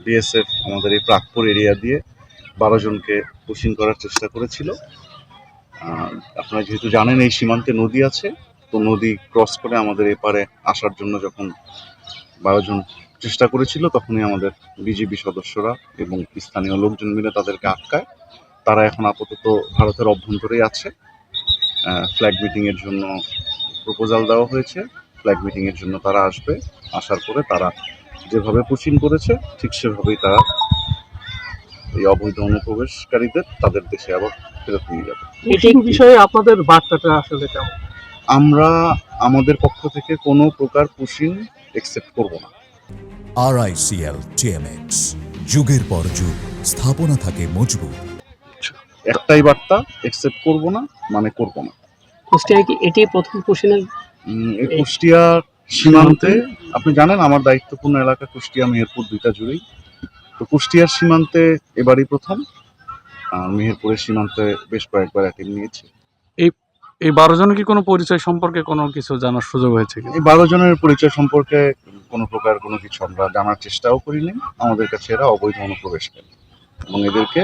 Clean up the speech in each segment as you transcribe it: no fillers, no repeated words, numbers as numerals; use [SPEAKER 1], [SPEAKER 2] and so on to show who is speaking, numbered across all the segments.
[SPEAKER 1] BSF আমাদের এই Prakpur area দিয়ে 12 জনকে পুশিং করার চেষ্টা করেছিল। আপনারা যেহেতু জানেন এই সীমান্তে নদী আছে, তো নদী ক্রস করে আমাদের এপারে আসার জন্য যখন 12 জন চেষ্টা করেছিল, তখনই আমাদের বিজিবি সদস্যরা এবং স্থানীয় লোকজন মিলে তাদেরকে আটকায়। তারা এখন আপাতত ভারতের অভ্যন্তরেই আছে। ফ্ল্যাগ মিটিংয়ের জন্য প্রপোজাল দেওয়া হয়েছে। ফ্ল্যাগ মিটিংয়ের জন্য তারা আসবে, আসার পরে তারা যেভাবে পুশিং করেছে ঠিক সেভাবেই তারা এই অবৈধ অনুপ্রবেশকারীদের তাদের দেশে আবার ফেরত নিয়ে যাবে।
[SPEAKER 2] এই বিষয়ে আপনাদের বার্তাটা আসলে কেমন?
[SPEAKER 1] আমরা আমাদের পক্ষ থেকে কোনো প্রকার পুশিং একসেপ্ট করব না।
[SPEAKER 3] RICL TMX, যুগের পর যুগ স্থাপনা থাকে মজবুত।
[SPEAKER 1] একটাই বার্তা, একসেপ্ট করব না মানে করব না।
[SPEAKER 2] কুষ্টিয়ায় কি এটি প্রথম পুশিংয়ের?
[SPEAKER 1] এই কুষ্টিয়া সীমান্তে আপনি জানেন আমার দায়িত্বপূর্ণ এলাকা কুষ্টিয়া মেহেরপুর দুইটা জুড়েই। তো কুষ্টিয়ার সীমান্তে এবারই প্রথম। মেহেরপুরের সীমান্তে বেশ কয়েকবার অ্যাটেম্প নিয়েছি।
[SPEAKER 4] এই 12 জনের কি কোনো পরিচয় সম্পর্কে কোনো কিছু জানার সুযোগ হয়েছে?
[SPEAKER 1] এই 12 জনের পরিচয় সম্পর্কে কোনো প্রকার কোনো কিছু আমরা জানার চেষ্টাও করিনি। আমাদের কাছে এরা অবৈধ অনুপ্রবেশকারী এবং এদেরকে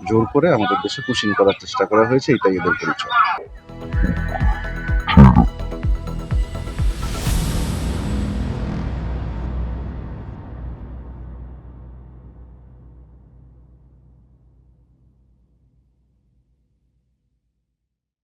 [SPEAKER 1] জোর করে আমাদের দেশে পুশিং করার চেষ্টা করা হয়েছে, এটাই এদের পরিচয়।